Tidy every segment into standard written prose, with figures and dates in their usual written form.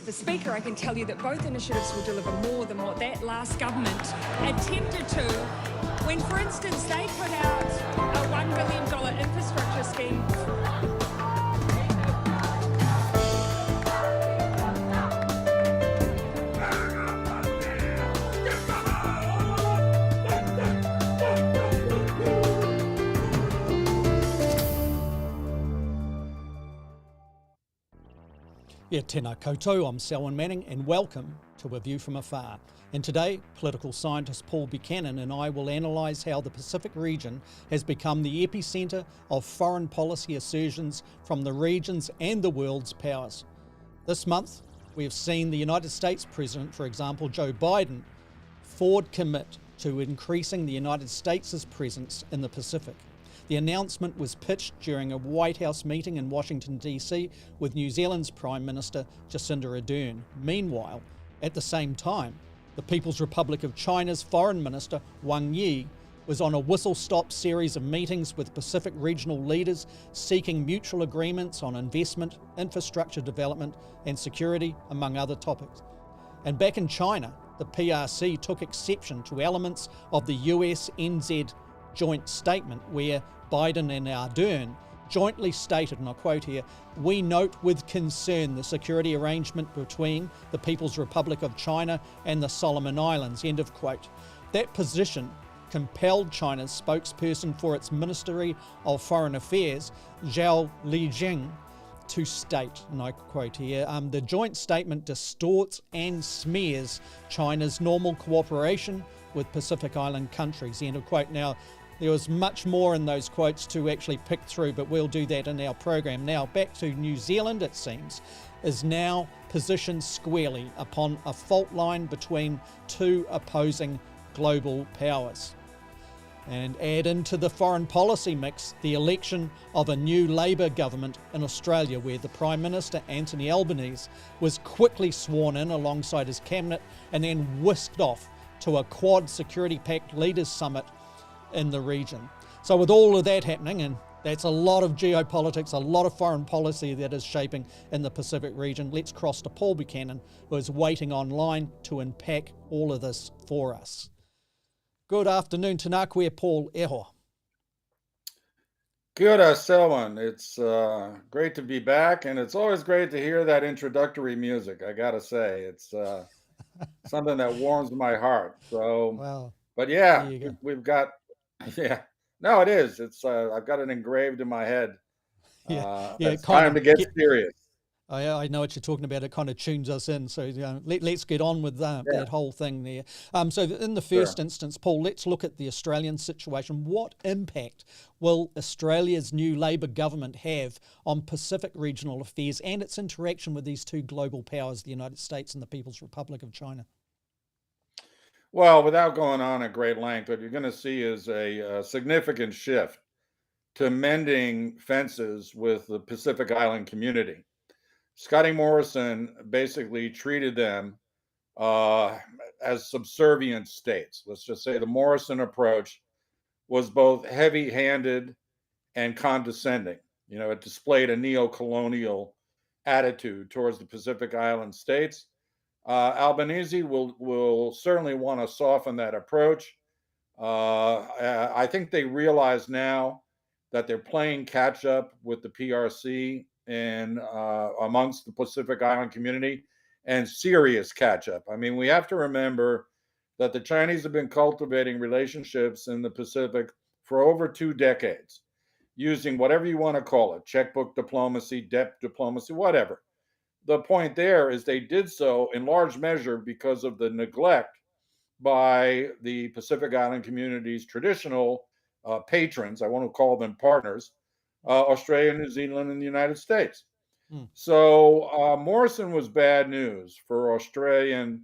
the Speaker, I can tell you that both initiatives will deliver more than what that last government attempted to when, for instance, they put out a $1 billion infrastructure scheme. Tēnā koutou, I'm Selwyn Manning and welcome to A View from Afar. And today, political scientist Paul Buchanan and I will analyse how the Pacific region has become the epicentre of foreign policy assertions from the region's and the world's powers. This month, we have seen the United States President, for example, Joe Biden, forward commit to increasing the United States' presence in the Pacific. The announcement was pitched during a Whitehouse meeting in Washington, D.C. with New Zealand's Prime Minister Jacinda Ardern. Meanwhile, at the same time, the People's Republic of China's Foreign Minister Wang Yi was on a whistle-stop series of meetings with Pacific regional leaders seeking mutual agreements on investment, infrastructure development and security, among other topics. And back in China, the PRC took exception to elements of the US-NZ joint statement where Biden and Ardern jointly stated, and I quote here, "We note with concern the security arrangement between the People's Republic of China and the Solomon Islands," end of quote. That position compelled China's spokesperson for its Ministry of Foreign Affairs, Zhao Lijiang, to state, and I quote here, "The joint statement distorts and smears China's normal cooperation with Pacific Island countries," end of quote. Now, there was much more in those quotes to actually pick through, but we'll do that in our program. Now, back to New Zealand, it seems, is now positioned squarely upon a fault line between two opposing global powers. And add into the foreign policy mix the election of a new Labour government in Australia, where the Prime Minister, Anthony Albanese, was quickly sworn in alongside his cabinet and then whisked off to a Quad Security Pact Leaders Summit in the region. So with all of that happening, and that's a lot of geopolitics, a lot of foreign policy that is shaping in the Pacific region, let's cross to Paul Buchanan, who is waiting online to unpack all of this for us. Good afternoon, tēnā koe, Paul, e hoa. Good, Selwyn. It's great to be back, and it's always great to hear that introductory music, I gotta say. It's something that warms my heart. So, Well, but there yeah, you go. we've got, yeah. No, it is. It's I've got it engraved in my head. Yeah, It's kind time to of get serious. I know what you're talking about. It kind of tunes us in. So let's get on with that whole thing there. So in the first instance, Paul, let's look at the Australian situation. What impact will Australia's new Labor government have on Pacific regional affairs and its interaction with these two global powers, the United States and the People's Republic of China? Well, without going on at great length, what you're going to see is a significant shift to mending fences with the Pacific Island community. Scotty Morrison basically treated them as subservient states. Let's just say the Morrison approach was both heavy-handed and condescending. You know, it displayed a neo-colonial attitude towards the Pacific Island states. Albanese will certainly want to soften that approach. I think they realize now that they're playing catch up with the PRC and amongst the Pacific Island community, and serious catch up. I mean, we have to remember that the Chinese have been cultivating relationships in the Pacific for over 2 decades, using whatever you want to call it, checkbook diplomacy, debt diplomacy, whatever. The point there is they did so in large measure because of the neglect by the Pacific Island community's traditional patrons, I want to call them partners, Australia, New Zealand, and the United States. So Morrison was bad news for Australian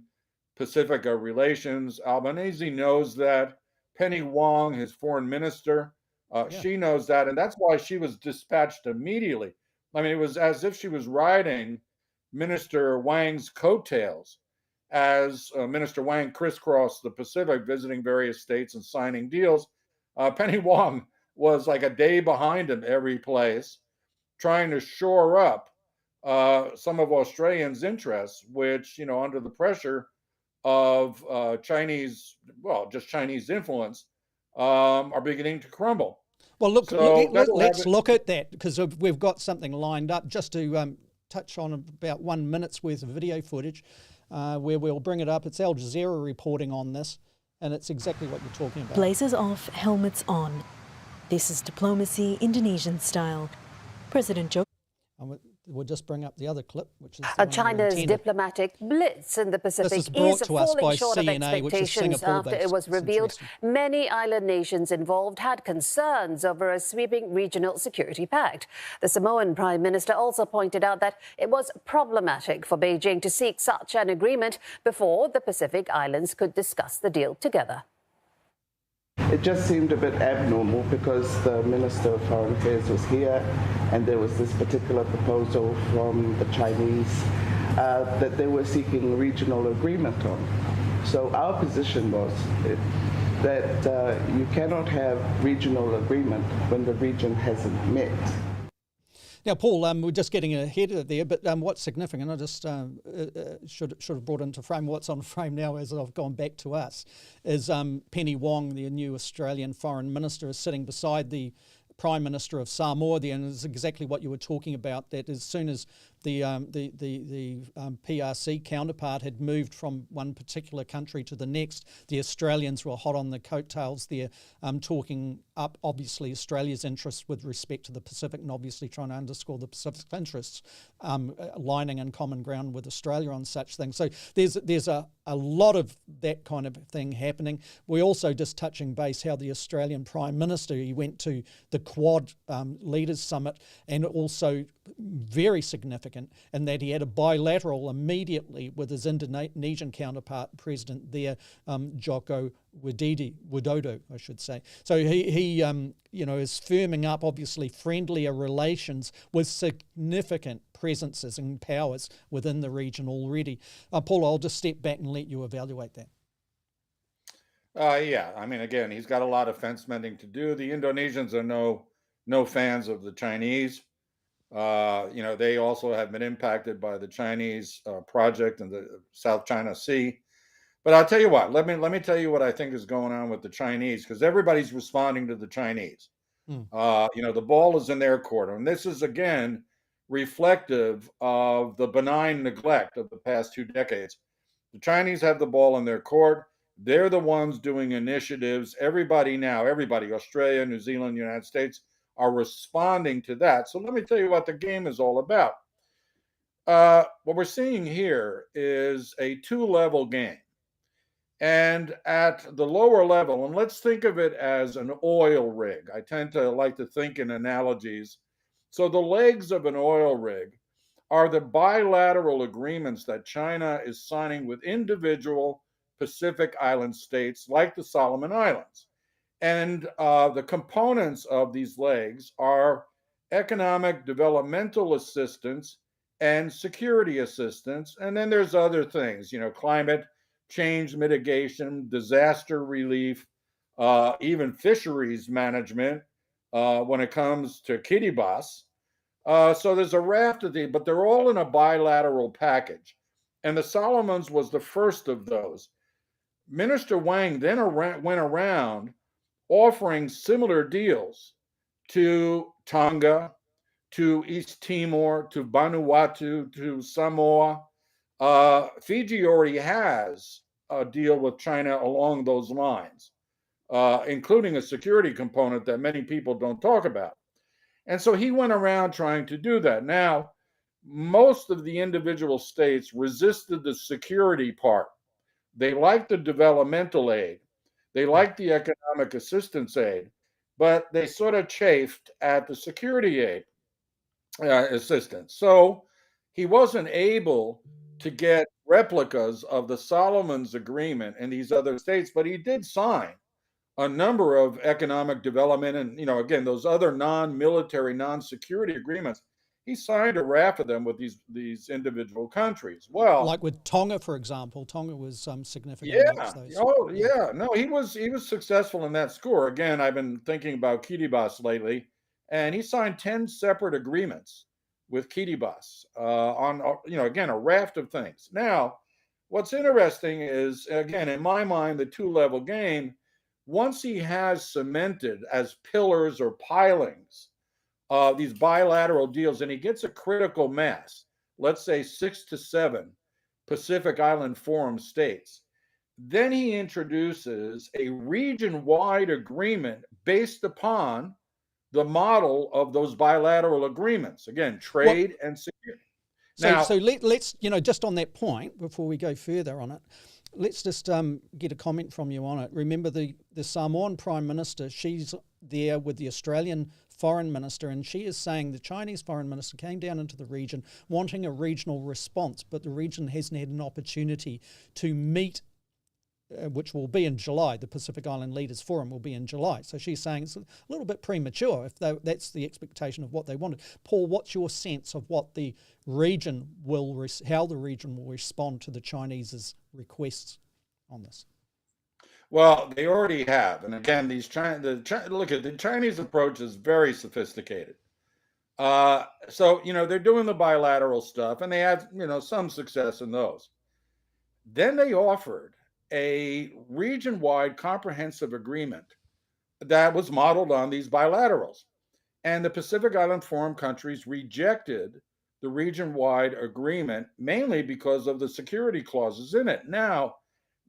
Pacifica relations. Albanese knows that. Penny Wong, his foreign minister, she knows that, and that's why she was dispatched immediately. I mean, it was as if she was riding Minister Wang's coattails as Minister Wang crisscrossed the Pacific, visiting various states and signing deals. Penny Wong was like a day behind him every place, trying to shore up some of Australians' interests, which, under the pressure of Chinese, well, just Chinese influence, are beginning to crumble. Well, look, So that'll have let's look at that, because we've got something lined up just to touch on about 1 minute's worth of video footage where we'll bring it up. It's Al Jazeera reporting on this, and it's exactly what you're talking about. Blazers off, helmets on. This is diplomacy Indonesian style. President Joe. We'll just bring up the other clip, which is the China's diplomatic blitz in the Pacific is falling short of expectations after it was revealed many island nations involved had concerns over a sweeping regional security pact. The Samoan Prime Minister also pointed out that it was problematic for Beijing to seek such an agreement before the Pacific Islands could discuss the deal together. It just seemed a bit abnormal because the Minister of Foreign Affairs was here and there was this particular proposal from the Chinese that they were seeking regional agreement on. So our position was that you cannot have regional agreement when the region hasn't met. Now, Paul, we're just getting ahead of there, but what's significant, I just should have brought into frame what's on frame now as I've gone back to us, is Penny Wong, the new Australian Foreign Minister, is sitting beside the Prime Minister of Samoa there, and it's exactly what you were talking about, that as soon as the PRC counterpart had moved from one particular country to the next, the Australians were hot on the coattails there, talking up, obviously, Australia's interests with respect to the Pacific, and obviously trying to underscore the Pacific's interests, aligning in common ground with Australia on such things. So there's a lot of that kind of thing happening. We're also just touching base how the Australian Prime Minister, he went to the Quad Leaders Summit, and also very significant in that he had a bilateral immediately with his Indonesian counterpart, President there, Joko Widodo, I should say. So he is firming up, obviously, friendlier relations with significant presences and powers within the region already. Paul, I'll just step back and let you evaluate that. Yeah, I mean, again, he's got a lot of fence mending to do. The Indonesians are no fans of the Chinese. They also have been impacted by the Chinese project in the South China Sea. But I'll tell you what, let me tell you what I think is going on with the Chinese, because everybody's responding to the Chinese. The ball is in their court. And this is, again, reflective of the benign neglect of the past 2 decades. The Chinese have the ball in their court. They're the ones doing initiatives. Everybody, Australia, New Zealand, United States, are responding to that. So let me tell you what the game is all about. What we're seeing here is a 2-level game. And at the lower level, and let's think of it as an oil rig. I tend to like to think in analogies. So the legs of an oil rig are the bilateral agreements that China is signing with individual Pacific Island states like the Solomon Islands. And the components of these legs are economic developmental assistance and security assistance. And then there's other things, climate change mitigation, disaster relief, even fisheries management when it comes to Kiribati. So there's a raft of these, but they're all in a bilateral package. And the Solomons was the first of those. Minister Wang then went around offering similar deals to Tonga, to East Timor, to Vanuatu, to Samoa. Fiji already has a deal with China along those lines, including a security component that many people don't talk about. And so he went around trying to do that. Now, most of the individual states resisted the security part. They liked the developmental aid. They liked the economic assistance aid, but they sort of chafed at the security aid assistance. So he wasn't able to get replicas of the Solomons Agreement in these other states, but he did sign a number of economic development and, again, those other non-military, non-security agreements. He signed a raft of them with these individual countries. Well, like with Tonga, for example, Tonga was significant. Yeah. Oh, yeah. No, he was successful in that score. Again, I've been thinking about Kiribati lately, and he signed 10 separate agreements with Kiribati on, again, a raft of things. Now, what's interesting is, again, in my mind, the two-level game, once he has cemented as pillars or pilings these bilateral deals, and he gets a critical mass, let's say 6 to 7 Pacific Island Forum states, then he introduces a region-wide agreement based upon the model of those bilateral agreements. Again, trade and security. So let's, just on that point, before we go further on it, let's just get a comment from you on it. Remember the Samoan Prime Minister, she's there with the Australian Foreign Minister, and she is saying the Chinese Foreign Minister came down into the region wanting a regional response, but the region hasn't had an opportunity to meet, which will be in July. The Pacific Island Leaders Forum will be in July. So she's saying it's a little bit premature if that's the expectation of what they wanted. Paul, what's your sense of what the region how the region will respond to the Chinese's requests on this? Well, they already have. And again, look at the Chinese approach is very sophisticated. So, they're doing the bilateral stuff, and they had, some success in those. Then they offered a region-wide comprehensive agreement that was modeled on these bilaterals. And the Pacific Island Forum countries rejected the region-wide agreement, mainly because of the security clauses in it. Now,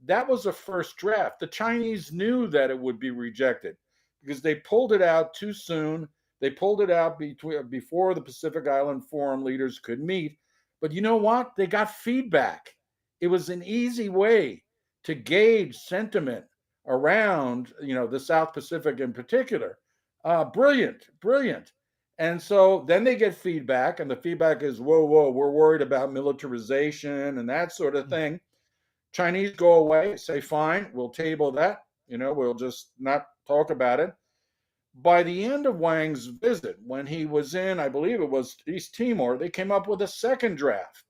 that was a first draft. The Chinese knew that it would be rejected because they pulled it out too soon. They pulled it out before the Pacific Island Forum leaders could meet. But you know what? They got feedback. It was an easy way to gauge sentiment around, the South Pacific in particular. Brilliant. And so then they get feedback, and the feedback is, whoa, we're worried about militarization and that sort of thing. Chinese go away, say, fine, we'll table that. We'll just not talk about it. By the end of Wang's visit, when he was in, I believe it was East Timor, they came up with a second draft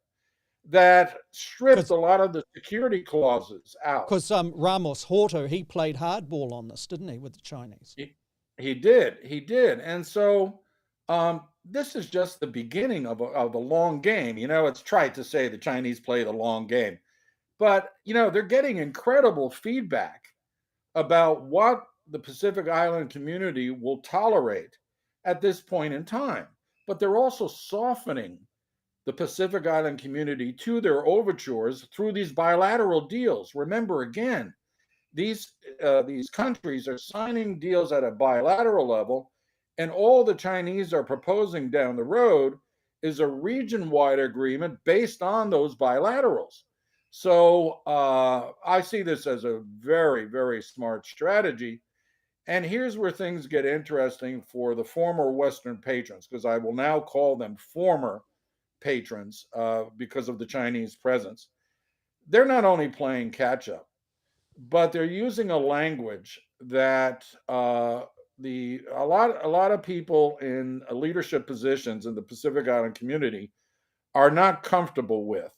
that stripped a lot of the security clauses out. Because Ramos Horta, he played hardball on this, didn't he, with the Chinese? He did. And so this is just the beginning of the long game. It's trite to say the Chinese play the long game. But, they're getting incredible feedback about what the Pacific Island community will tolerate at this point in time. But they're also softening the Pacific Island community to their overtures through these bilateral deals. Remember, again, these countries are signing deals at a bilateral level, and all the Chinese are proposing down the road is a region-wide agreement based on those bilaterals. So I see this as a very, very smart strategy. And here's where things get interesting for the former Western patrons, because I will now call them former patrons because of the Chinese presence. They're not only playing catch up, but they're using a language that a lot of people in leadership positions in the Pacific Island community are not comfortable with.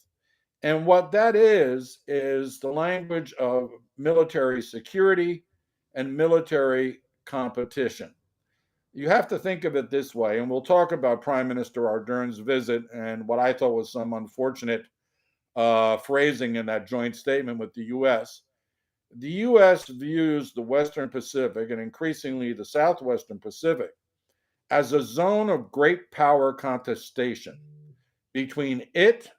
And what that is the language of military security and military competition. You have to think of it this way, and we'll talk about Prime Minister Ardern's visit and what I thought was some unfortunate phrasing in that joint statement with the U.S. The U.S. views the Western Pacific, and increasingly the Southwestern Pacific, as a zone of great power contestation between its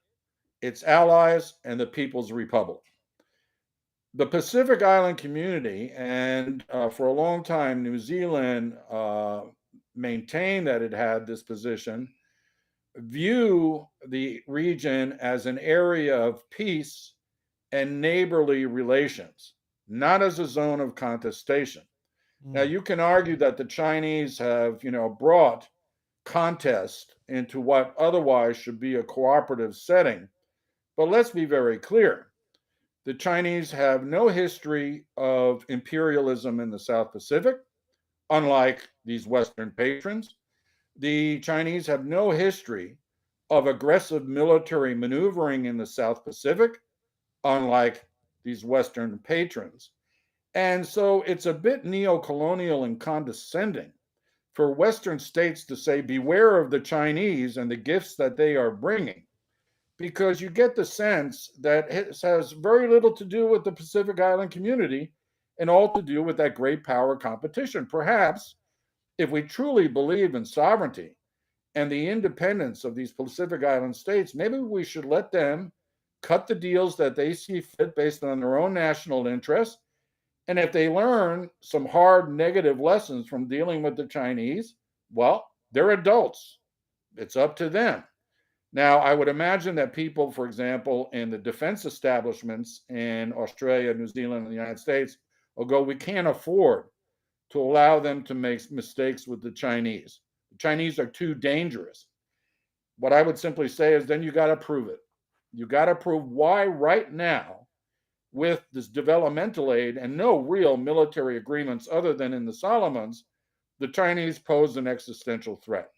allies, and the People's Republic. The Pacific Island community, and for a long time, New Zealand maintained that it had this position, view the region as an area of peace and neighborly relations, not as a zone of contestation. Now, you can argue that the Chinese have, brought contest into what otherwise should be a cooperative setting. But let's be very clear. The Chinese have no history of imperialism in the South Pacific, unlike these Western patrons. The Chinese have no history of aggressive military maneuvering in the South Pacific, unlike these Western patrons. And so it's a bit neo-colonial and condescending for Western states to say, beware of the Chinese and the gifts that they are bringing, because you get the sense that it has very little to do with the Pacific Island community and all to do with that great power competition. Perhaps if we truly believe in sovereignty and the independence of these Pacific Island states, maybe we should let them cut the deals that they see fit based on their own national interests. And if they learn some hard negative lessons from dealing with the Chinese, well, they're adults. It's up to them. Now, I would imagine that people, for example, in the defense establishments in Australia, New Zealand, and the United States will go, we can't afford to allow them to make mistakes with the Chinese. The Chinese are too dangerous. What I would simply say is then you got to prove it. You got to prove why right now, with this developmental aid and no real military agreements other than in the Solomons, the Chinese pose an existential threat.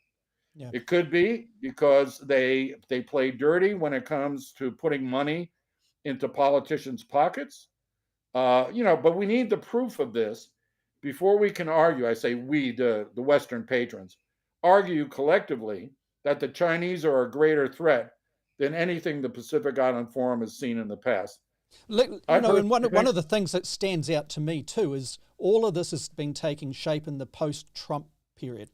Yeah. It could be because they play dirty when it comes to putting money into politicians' pockets. But we need the proof of this before we can argue. I say we, the Western patrons, argue collectively that the Chinese are a greater threat than anything the Pacific Island Forum has seen in the past. And one of the things that stands out to me too is all of this has been taking shape in the post-Trump period.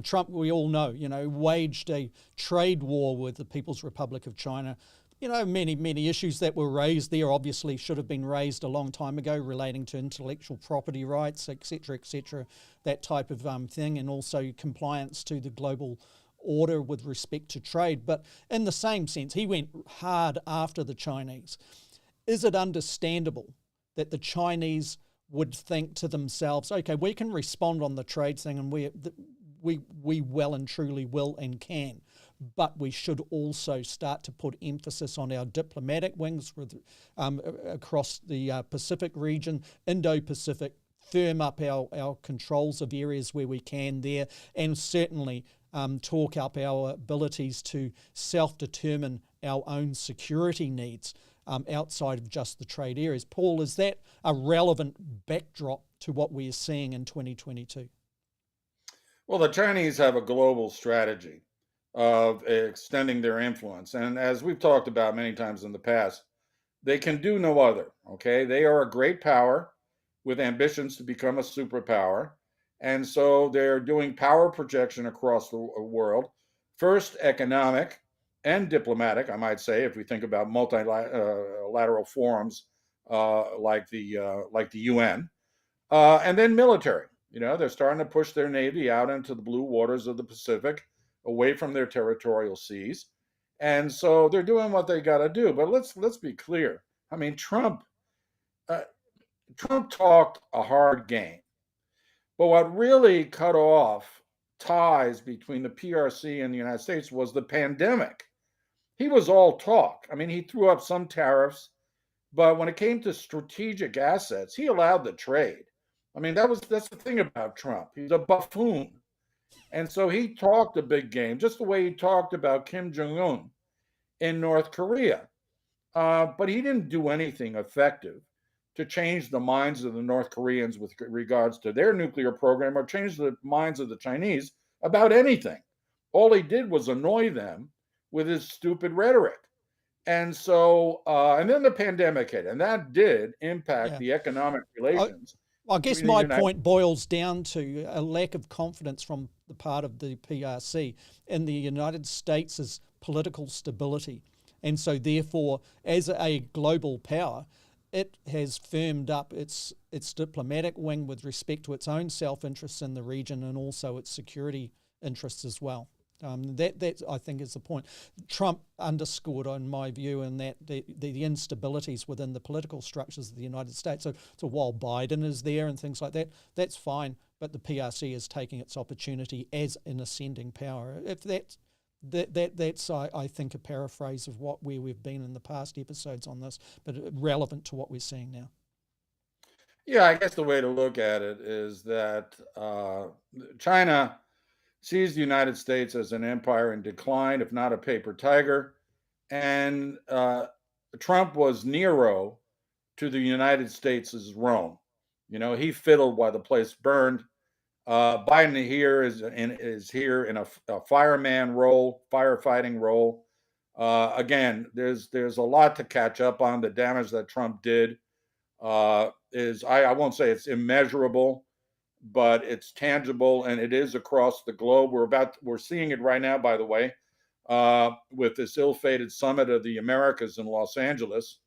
Trump, we all know, waged a trade war with the People's Republic of China. Many issues that were raised there obviously should have been raised a long time ago, relating to intellectual property rights, et cetera, that type of thing, and also compliance to the global order with respect to trade. But in the same sense, he went hard after the Chinese. Is it understandable that the Chinese would think to themselves, okay, we can respond on the trade thing, and we well and truly will and can, but we should also start to put emphasis on our diplomatic wings across the Pacific region, Indo-Pacific, firm up our controls of areas where we can there, and certainly talk up our abilities to self-determine our own security needs outside of just the trade areas. Paul, is that a relevant backdrop to what we're seeing in 2022? Well, the Chinese have a global strategy of extending their influence. And as we've talked about many times in the past, they can do no other, okay? They are a great power with ambitions to become a superpower. And so they're doing power projection across the world, first economic and diplomatic, I might say, if we think about multilateral forums like the UN, and then military. They're starting to push their Navy out into the blue waters of the Pacific, away from their territorial seas. And so they're doing what they got to do. But let's be clear. I mean, Trump talked a hard game. But what really cut off ties between the PRC and the United States was the pandemic. He was all talk. I mean, he threw up some tariffs, but when it came to strategic assets, he allowed the trade. I mean, that's the thing about Trump. He's a buffoon. And so he talked a big game, just the way he talked about Kim Jong-un in North Korea. But he didn't do anything effective to change the minds of the North Koreans with regards to their nuclear program or change the minds of the Chinese about anything. All he did was annoy them with his stupid rhetoric. And so, and then the pandemic hit, and that did impact the economic relations. I guess my point boils down to a lack of confidence from the part of the PRC in the United States' political stability. And so therefore, as a global power, it has firmed up its diplomatic wing with respect to its own self-interests in the region and also its security interests as well. That I think is the point. Trump underscored, in my view, in that the instabilities within the political structures of the United States. So while Biden is there and things like that, that's fine. But the PRC is taking its opportunity as an ascending power. If that's I think a paraphrase of where we've been in the past episodes on this, but relevant to what we're seeing now. Yeah, I guess the way to look at it is that China sees the United States as an empire in decline, if not a paper tiger. And Trump was Nero to the United States' Rome. He fiddled while the place burned. Biden here is here in a fireman role, firefighting role. Again, there's a lot to catch up on. The damage that Trump did is I won't say it's immeasurable, but it's tangible, and it is across the globe. We're seeing it right now, by the way, with this ill-fated summit of the Americas in Los Angeles,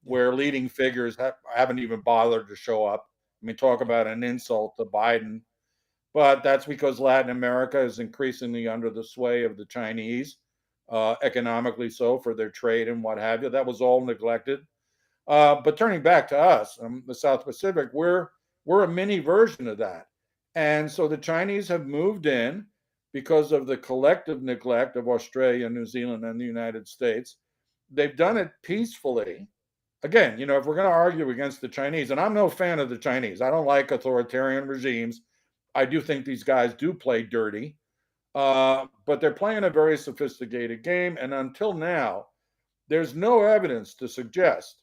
where leading figures haven't even bothered to show up. I mean, talk about an insult to Biden. But that's because Latin America is increasingly under the sway of the Chinese, economically so, for their trade and what have you. That was all neglected. But turning back to us, the South Pacific, we're a mini version of that. And so the Chinese have moved in because of the collective neglect of Australia, New Zealand, and the United States. They've done it peacefully. Again, if we're going to argue against the Chinese, and I'm no fan of the Chinese, I don't like authoritarian regimes. I do think these guys do play dirty, but they're playing a very sophisticated game. And until now, there's no evidence to suggest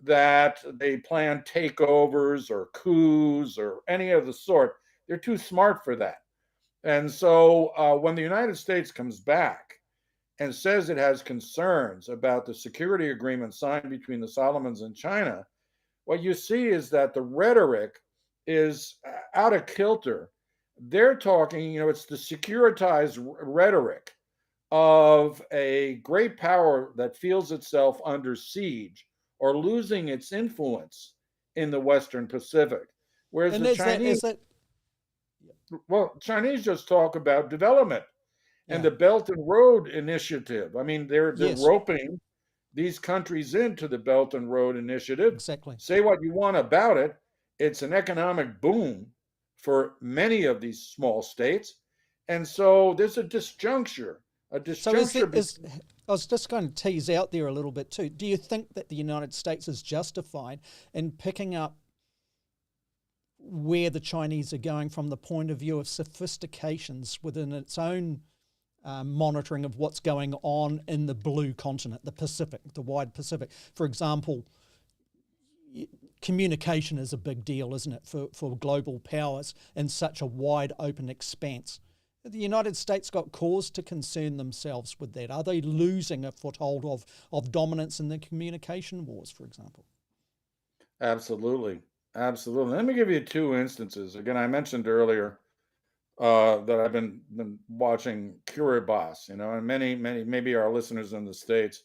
that they plan takeovers or coups or any of the sort. They're too smart for that. And so when the United States comes back and says it has concerns about the security agreement signed between the Solomons and China, what you see is that the rhetoric is out of kilter. They're talking, it's the securitized rhetoric of a great power that feels itself under siege or losing its influence in the Western Pacific. Whereas the Chinese, Chinese just talk about development and the Belt and Road Initiative. I mean, they're roping these countries into the Belt and Road Initiative. Exactly. Say what you want about it. It's an economic boom for many of these small states. And so there's a disjuncture. I was just going to tease out there a little bit too. Do you think that the United States is justified in picking up where the Chinese are going from the point of view of sophistications within its own monitoring of what's going on in the blue continent, the Pacific, the wide Pacific? For example, communication is a big deal, isn't it, for global powers in such a wide open expanse. Have the United States got cause to concern themselves with that? Are they losing a foothold of dominance in the communication wars, for example? Absolutely. Absolutely. Let me give you two instances. Again, I mentioned earlier that I've been watching Kiribati, and many, maybe our listeners in the States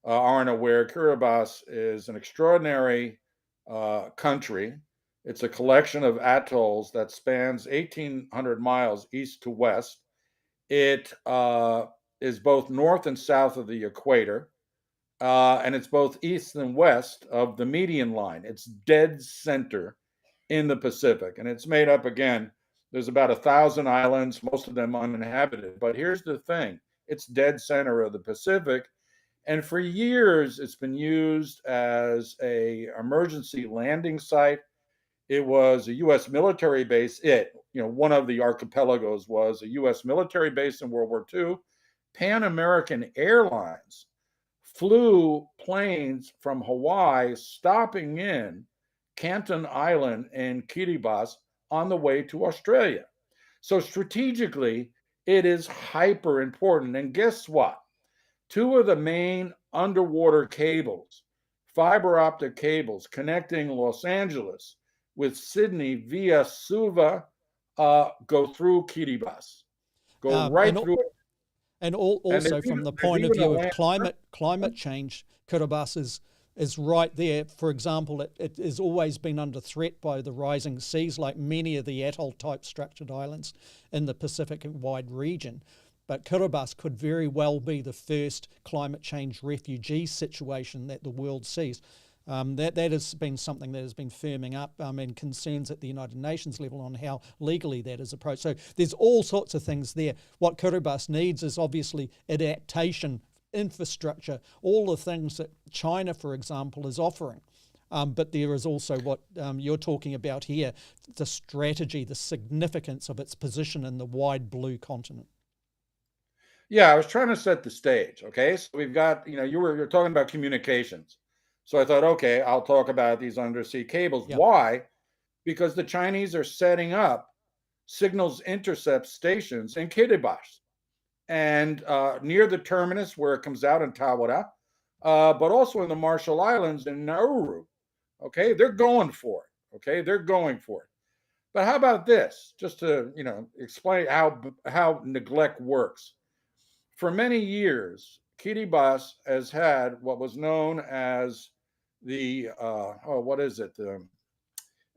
aren't aware. Kiribati is an extraordinary country. It's a collection of atolls that spans 1,800 miles east to west. It is both north and south of the equator, and it's both east and west of the median line. It's dead center in the Pacific, and it's made up, again, there's about 1,000 islands, most of them uninhabited. But here's the thing. It's dead center of the Pacific, and for years it's been used as an emergency landing site. It was a U.S. military base. One of the archipelagos was a U.S. military base in World War II. Pan American Airlines flew planes from Hawaii, stopping in Canton Island and Kiribati on the way to Australia. So strategically, it is hyper important. And guess what? Two of the main underwater cables, fiber optic cables connecting Los Angeles with Sydney via Suva, go through Kiribati, go right through it. And also from the point of view of climate change, Kiribati is right there. For example, it has always been under threat by the rising seas, like many of the atoll-type structured islands in the Pacific-wide region. But Kiribati could very well be the first climate change refugee situation that the world sees. That has been something that has been firming up, and concerns at the United Nations level on how legally that is approached. So there's all sorts of things there. What Kiribati needs is obviously adaptation, infrastructure, all the things that China, for example, is offering. But there is also what you're talking about here, the strategy, the significance of its position in the wide blue continent. Yeah, I was trying to set the stage. Okay, so we've got, you're talking about communications. So I thought, okay, I'll talk about these undersea cables. Yep. Why? Because the Chinese are setting up signals intercept stations in Kiribati and near the terminus where it comes out in Tawara, but also in the Marshall Islands and Nauru. Okay, they're going for it. Okay, they're going for it. But how about this? Just to explain how neglect works. For many years, Kiribati has had what was known as the what is it?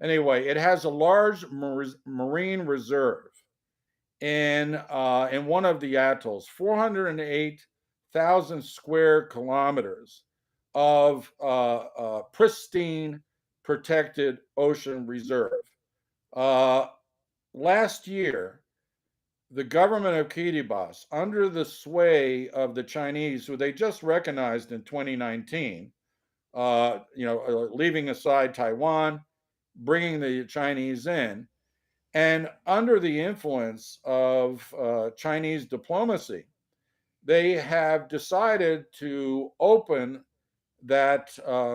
Anyway, it has a large marine reserve in one of the atolls, 408,000 square kilometers of pristine protected ocean reserve. Last year, the government of Kiribati, under the sway of the Chinese, who they just recognized in 2019, leaving aside Taiwan, bringing the Chinese in, and under the influence of Chinese diplomacy, they have decided to open that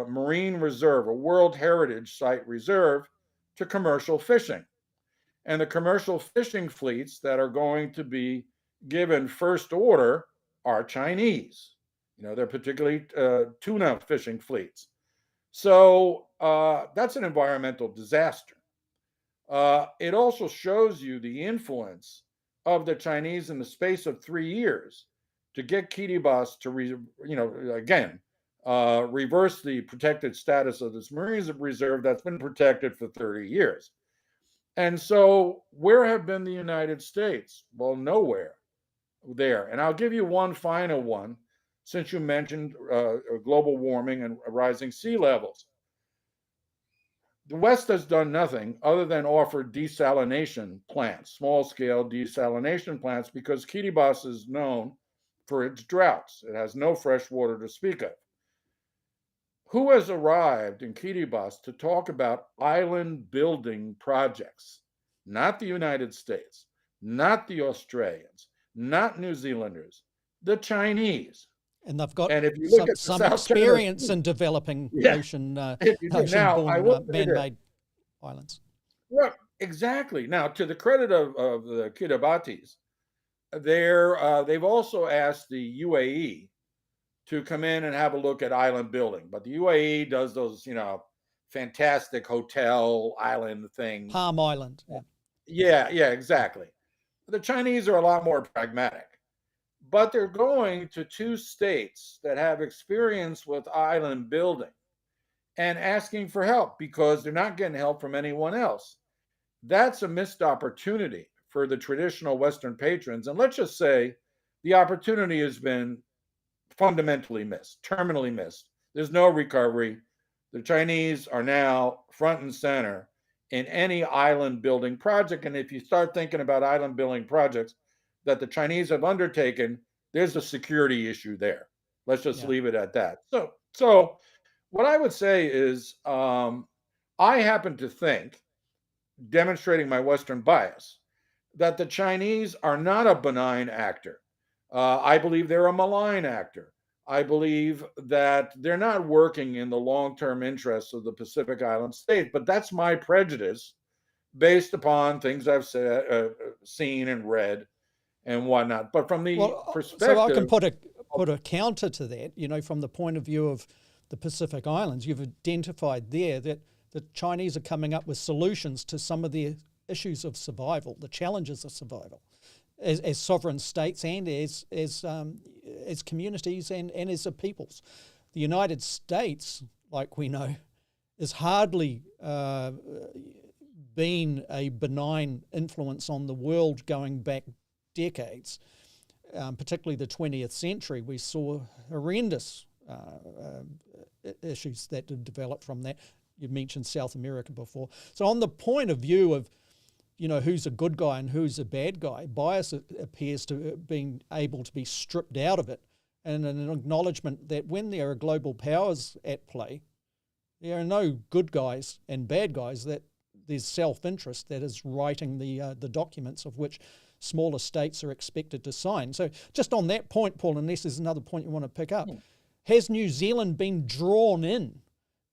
marine reserve, a World Heritage Site reserve, to commercial fishing. And the commercial fishing fleets that are going to be given first order are Chinese. They're particularly tuna fishing fleets. So that's an environmental disaster. It also shows you the influence of the Chinese in the space of 3 years to get Kiribati to, reverse the protected status of this marine reserve that's been protected for 30 years. And so where have been the United States? Well, nowhere there. And I'll give you one final one, since you mentioned global warming and rising sea levels. The West has done nothing other than offer desalination plants, small-scale desalination plants, because Kiribati is known for its droughts. It has no fresh water to speak of. Who has arrived in Kiribati to talk about island building projects? Not the United States, not the Australians, not New Zealanders, the Chinese. And they've got and if you look some experience in developing ocean-borne man-made islands. Well, exactly. Now, to the credit of the Kiribatis, they've also asked the UAE to come in and have a look at island building. But the UAE does those, fantastic hotel island things. Palm Island. Yeah, exactly. The Chinese are a lot more pragmatic. But they're going to 2 states that have experience with island building and asking for help because they're not getting help from anyone else. That's a missed opportunity for the traditional Western patrons. And let's just say the opportunity has been fundamentally missed, terminally missed. There's no recovery. The Chinese are now front and center in any island building project. And if you start thinking about island building projects that the Chinese have undertaken, there's a security issue there. Let's just leave it at that. So what I would say is I happen to think, demonstrating my Western bias, that the Chinese are not a benign actor. I believe they're a malign actor. I believe that they're not working in the long-term interests of the Pacific Island states, but that's my prejudice based upon things I've seen and read and whatnot. But from the perspective... So I can put a counter to that, from the point of view of the Pacific Islands. You've identified there that the Chinese are coming up with solutions to some of the issues of survival, the challenges of survival, as sovereign states and as communities and as a peoples. The United States, like we know, is hardly been a benign influence on the world going back decades, particularly the 20th century. We saw horrendous issues that have developed from that. You mentioned South America before. So on the point of view of, who's a good guy and who's a bad guy, bias appears to being able to be stripped out of it, and an acknowledgement that when there are global powers at play, there are no good guys and bad guys, that there's self-interest that is writing the documents of which smaller states are expected to sign. So just on that point, Paul, unless there's another point you want to pick up, has New Zealand been drawn in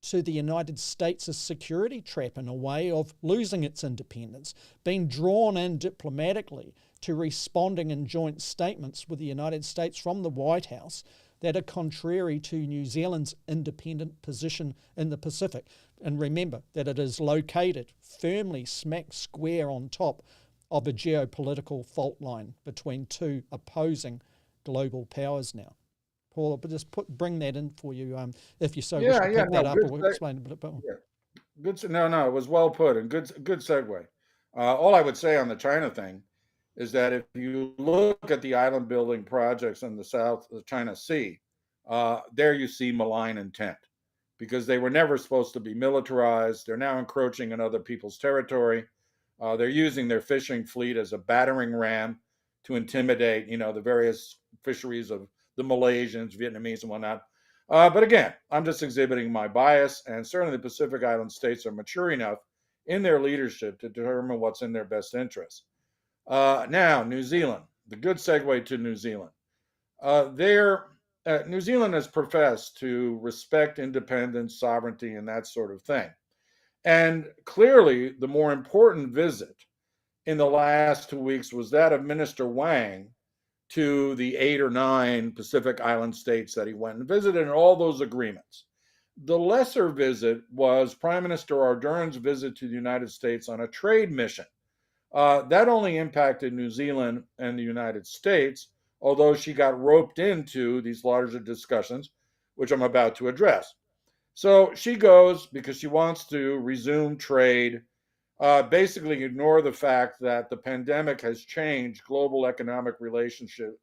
to the United States' security trap in a way of losing its independence, being drawn in diplomatically to responding in joint statements with the United States from the White House that are contrary to New Zealand's independent position in the Pacific. And remember that it is located firmly smack square on top of a geopolitical fault line between two opposing global powers now. Paul, but just bring that in for you, if you so wish to pick that up or explain a bit more. Yeah. Good. No, it was well put and good segue. All I would say on the China thing is that if you look at the island building projects in the South China Sea, there you see malign intent, because they were never supposed to be militarized. They're now encroaching on other people's territory. They're using their fishing fleet as a battering ram to intimidate, the various fisheries of the Malaysians, Vietnamese, and whatnot. But again, I'm just exhibiting my bias, and certainly the Pacific Island states are mature enough in their leadership to determine what's in their best interest. Now, New Zealand, the good segue to New Zealand. New Zealand has professed to respect independence, sovereignty, and that sort of thing. And clearly, the more important visit in the last 2 weeks was that of Minister Wang to the 8 or 9 Pacific Island states that he went and visited, and all those agreements. The lesser visit was Prime Minister Ardern's visit to the United States on a trade mission. That only impacted New Zealand and the United States, although she got roped into these larger discussions, which I'm about to address. So she goes because she wants to resume trade, basically ignore the fact that the pandemic has changed global economic relationship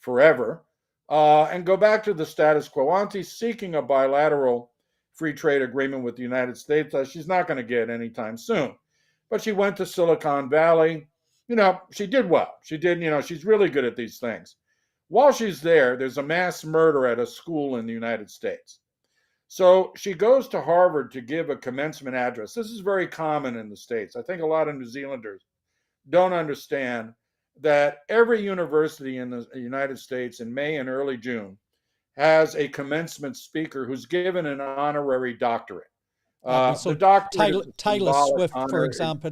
forever, and go back to the status quo ante, seeking a bilateral free trade agreement with the United States that she's not going to get anytime soon. But she went to Silicon Valley. She did well. She's really good at these things. While she's there, there's a mass murder at a school in the United States. So she goes to Harvard to give a commencement address. This is very common in the States. I think a lot of New Zealanders don't understand that every university in the United States in May and early June has a commencement speaker who's given an honorary doctorate. The doctorate Taylor Swift, for example.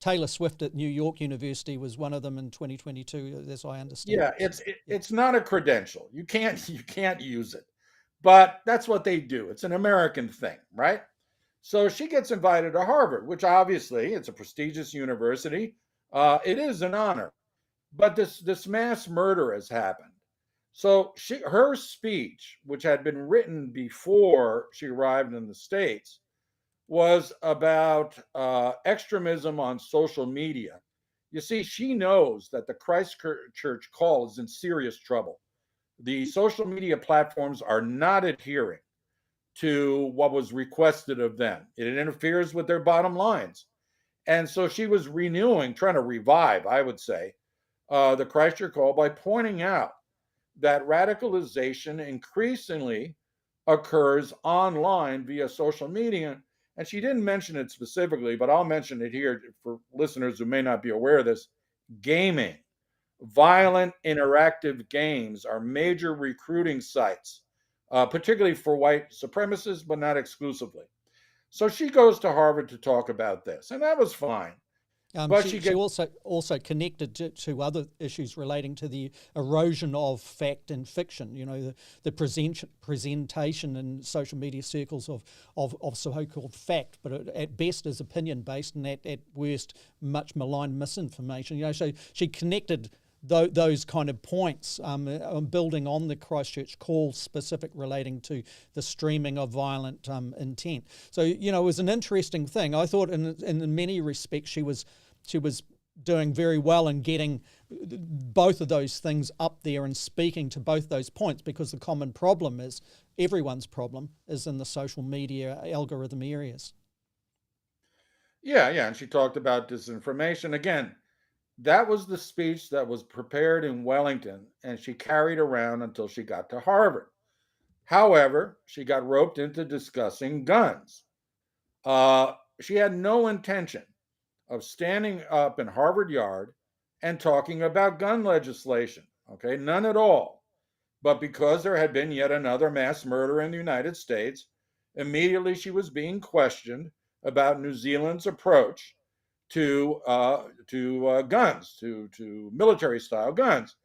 Taylor Swift at New York University was one of them in 2022, as I understand. Yeah, it's not a credential. You can't use it. But that's what they do. It's an American thing, right? So she gets invited to Harvard, which obviously it's a prestigious university. It is an honor. But this mass murder has happened. So her speech, which had been written before she arrived in the States, was about extremism on social media. You see, she knows that the Christchurch call is in serious trouble. The social media platforms are not adhering to what was requested of them. It interferes with their bottom lines. And so she was trying to revive, I would say, the Christchurch call by pointing out that radicalization increasingly occurs online via social media. And she didn't mention it specifically, but I'll mention it here for listeners who may not be aware of this. Gaming. Violent interactive games are major recruiting sites, particularly for white supremacists, but not exclusively. So she goes to Harvard to talk about this, and that was fine. But she also connected to other issues relating to the erosion of fact and fiction. The presentation in social media circles of so-called fact, but at best is opinion-based, and at worst much maligned misinformation. So she connected those kind of points, building on the Christchurch call specific relating to the streaming of violent intent. So, it was an interesting thing. I thought in many respects she was doing very well in getting both of those things up there and speaking to both those points, because the common problem is, everyone's problem is in the social media algorithm areas. Yeah, and she talked about disinformation. Again, that was the speech that was prepared in Wellington, and she carried around until she got to Harvard. However, she got roped into discussing guns. She had no intention of standing up in Harvard Yard and talking about gun legislation, okay? None at all. But because there had been yet another mass murder in the United States, immediately she was being questioned about New Zealand's approach to guns, to military-style guns.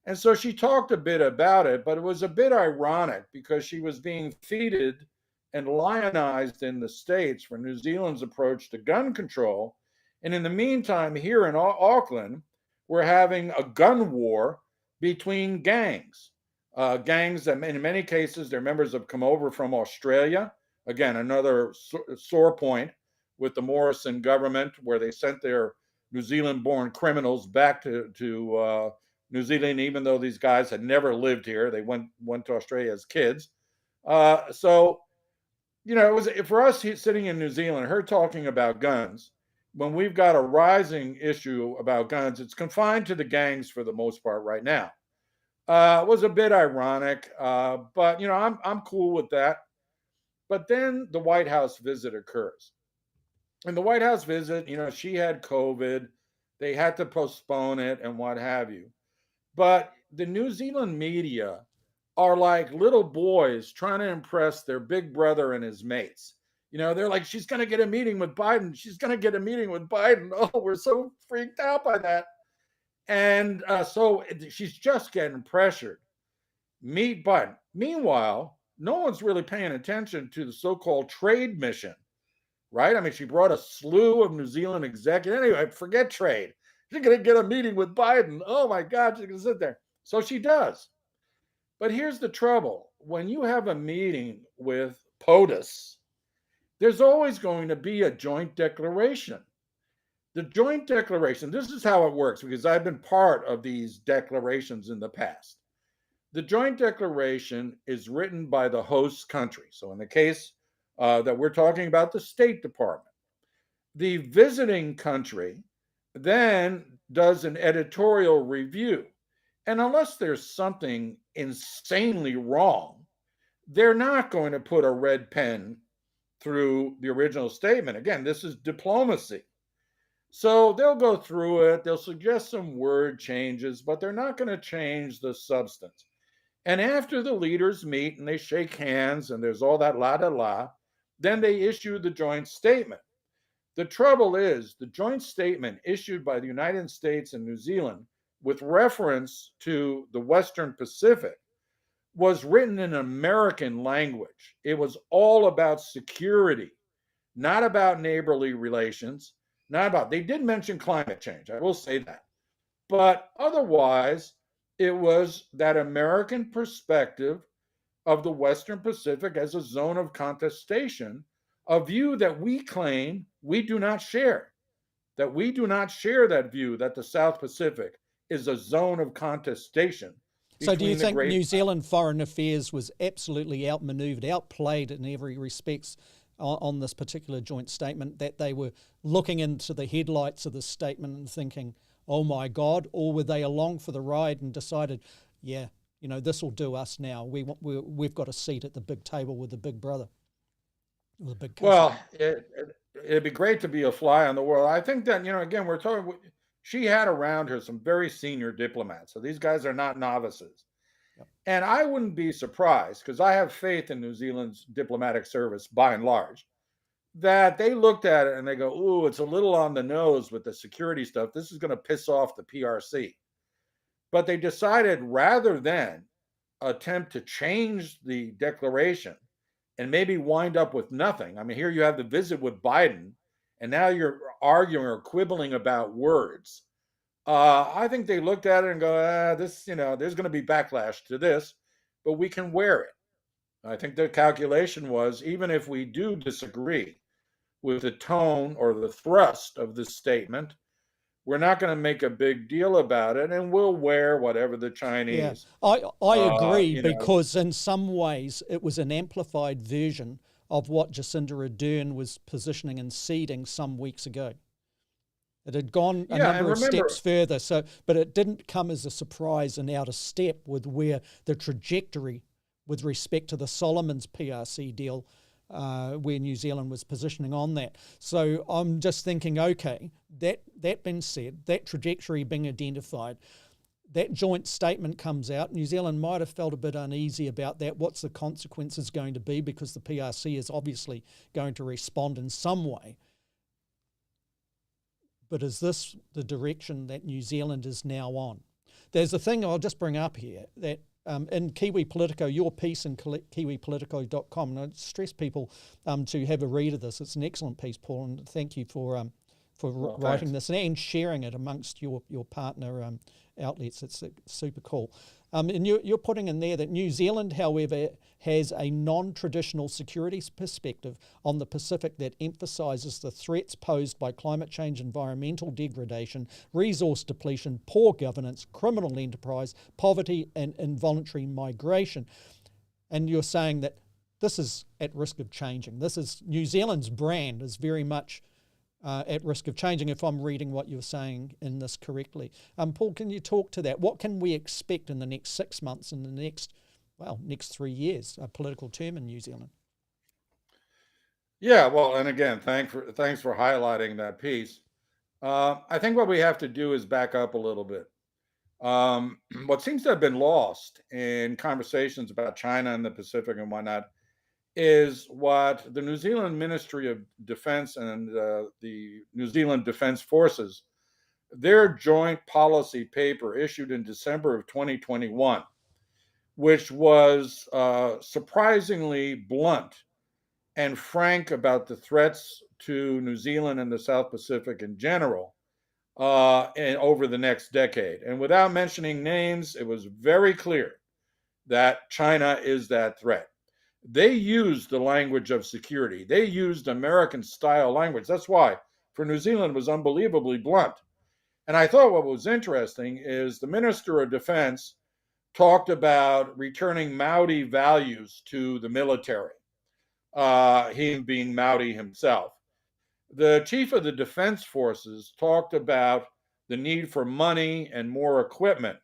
And so she talked a bit about it, but it was a bit ironic because she was being feted and lionized in the States for New Zealand's approach to gun control. And in the meantime, here in Auckland, we're having a gun war between gangs. Gangs that in many cases, they're members have come over from Australia. Again, another sore point with the Morrison government, where they sent their New Zealand-born criminals back to New Zealand, even though these guys had never lived here. They went to Australia as kids. So, you know, it was for us sitting in New Zealand, her talking about guns, when we've got a rising issue about guns, it's confined to the gangs for the most part right now. It was a bit ironic, but, you know, I'm cool with that. But then the White House visit occurs. And the White House visit, you know, she had COVID. They had to postpone it and what have you. But the New Zealand media are like little boys trying to impress their big brother and his mates. You know, they're like, she's going to get a meeting with Biden. She's going to get a meeting with Biden. Oh, we're so freaked out by that. And so she's just getting pressured. Meet Biden. Meanwhile, no one's really paying attention to the so-called trade mission, right? I mean, she brought a slew of New Zealand executives. Anyway, forget trade. She's going to get a meeting with Biden. Oh my God, she's going to sit there. So she does. But here's the trouble. When you have a meeting with POTUS, there's always going to be a joint declaration. The joint declaration, this is how it works, because I've been part of these declarations in the past. The joint declaration is written by the host country. So in the case that we're talking about, the State Department, the visiting country then does an editorial review. And unless there's something insanely wrong, they're not going to put a red pen through the original statement. Again, this is diplomacy. So they'll go through it, they'll suggest some word changes, but they're not going to change the substance. And after the leaders meet and they shake hands and there's all that la-da-la, then they issue the joint statement. The trouble is, the joint statement issued by the United States and New Zealand with reference to the Western Pacific was written in American language. It was all about security, not about neighborly relations, they did mention climate change, I will say that. But otherwise, it was that American perspective of the Western Pacific as a zone of contestation, a view that we claim we do not share, that we do not share that view that the South Pacific is a zone of contestation. So do you think New Zealand Foreign Affairs was absolutely outmaneuvered, outplayed in every respect on this particular joint statement, that they were looking into the headlights of the statement and thinking, oh my God, or were they along for the ride and decided, yeah, you know, this will do us now. We've got a seat at the big table with the big brother. The big cousin. Well, it'd be great to be a fly on the wall. I think that, you know, again, we're talking, she had around her some very senior diplomats. So these guys are not novices. Yep. And I wouldn't be surprised, because I have faith in New Zealand's diplomatic service by and large, that they looked at it and they go, ooh, it's a little on the nose with the security stuff. This is going to piss off the PRC. But they decided, rather than attempt to change the declaration and maybe wind up with nothing. I mean, here you have the visit with Biden, and now you're arguing or quibbling about words. I think they looked at it and go, this, you know, there's going to be backlash to this, but we can wear it. I think the calculation was, even if we do disagree with the tone or the thrust of this statement, we're not going to make a big deal about it, and we'll wear whatever the Chinese. Yeah. I agree, because in some ways it was an amplified version of what Jacinda Ardern was positioning and seeding some weeks ago. It had gone a number of steps further, but it didn't come as a surprise and out of step with where the trajectory with respect to the Solomons PRC deal, where New Zealand was positioning on that. So I'm just thinking, okay, that being said, that trajectory being identified, that joint statement comes out. New Zealand might have felt a bit uneasy about that. What's the consequences going to be? Because the PRC is obviously going to respond in some way. But is this the direction that New Zealand is now on? There's a thing I'll just bring up here that in Kiwi Politico, your piece in kiwipolitico.com, and I stress people to have a read of this. It's an excellent piece, Paul, and thank you for writing this and sharing it amongst your partner outlets. It's super cool. And you're putting in there that New Zealand, however, has a non-traditional security perspective on the Pacific that emphasises the threats posed by climate change, environmental degradation, resource depletion, poor governance, criminal enterprise, poverty and involuntary migration. And you're saying that this is at risk of changing. This is New Zealand's brand is very much at risk of changing, if I'm reading what you're saying in this correctly. Paul, can you talk to that? What can we expect in the next 6 months and the next 3 years, a political term in New Zealand? Yeah, well, and again, thanks for highlighting that piece. I think what we have to do is back up a little bit. What seems to have been lost in conversations about China and the Pacific and whatnot is what the New Zealand Ministry of Defense and the New Zealand Defense Forces, their joint policy paper issued in December of 2021, which was surprisingly blunt and frank about the threats to New Zealand and the South Pacific in general and over the next decade. And without mentioning names, it was very clear that China is that threat. They used the language of security. They used American-style language. That's why, for New Zealand, it was unbelievably blunt. And I thought what was interesting is the Minister of Defense talked about returning Maori values to the military, him being Maori himself. The Chief of the Defense Forces talked about the need for money and more equipment.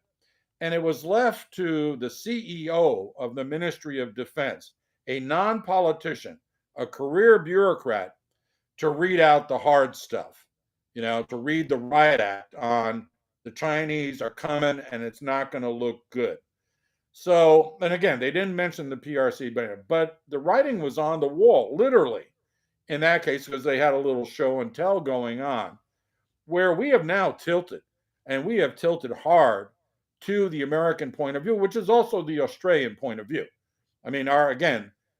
And it was left to the CEO of the Ministry of Defense, a non-politician, a career bureaucrat, to read out the hard stuff, to read the riot act on the Chinese are coming and it's not going to look good. So, and again, they didn't mention the PRC, but the writing was on the wall, literally, in that case, because they had a little show and tell going on, where we have now tilted, and we have tilted hard to the American point of view, which is also the Australian point of view. I mean,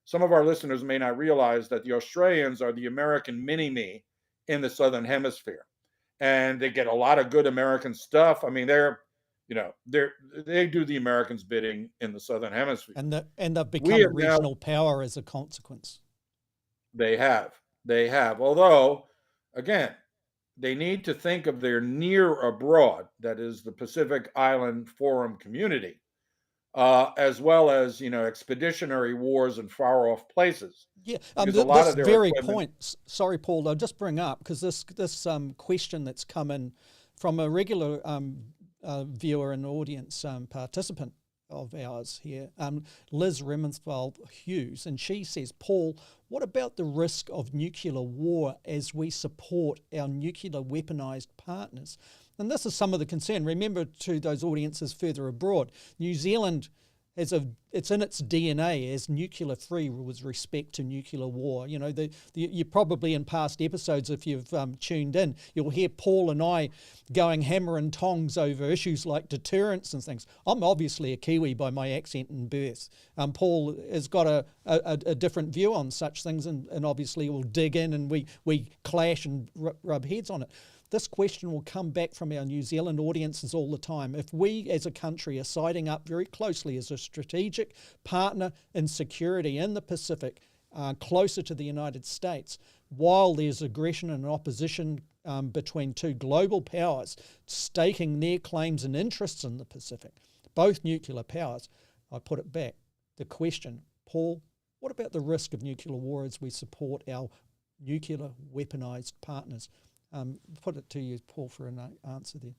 some of our listeners may not realize that the Australians are the American mini-me in the Southern Hemisphere. And they get a lot of good American stuff. I mean, they do the Americans' bidding in the Southern Hemisphere. And they've become a regional power as a consequence. They have. Although, again, they need to think of their near abroad, that is the Pacific Island Forum community, as well as, expeditionary wars in far off places. Yeah, this very point, sorry, Paul, I'll just bring up, because this question that's come in from a regular viewer and audience participant of ours here, Liz Remensfeld Hughes, and she says, Paul, what about the risk of nuclear war as we support our nuclear weaponized partners? And this is some of the concern. Remember, to those audiences further abroad, New Zealand it's in its DNA as nuclear free with respect to nuclear war. You probably in past episodes, if you've tuned in, you'll hear Paul and I going hammer and tongs over issues like deterrence and things. I'm obviously a Kiwi by my accent and birth. Paul has got a different view on such things, and obviously we'll dig in and we clash and rub heads on it. This question will come back from our New Zealand audiences all the time. If we as a country are siding up very closely as a strategic partner in security in the Pacific, closer to the United States, while there's aggression and opposition between two global powers staking their claims and interests in the Pacific, both nuclear powers, I put it back. The question, Paul, what about the risk of nuclear war as we support our nuclear weaponized partners? Put it to you, Paul, for an answer there.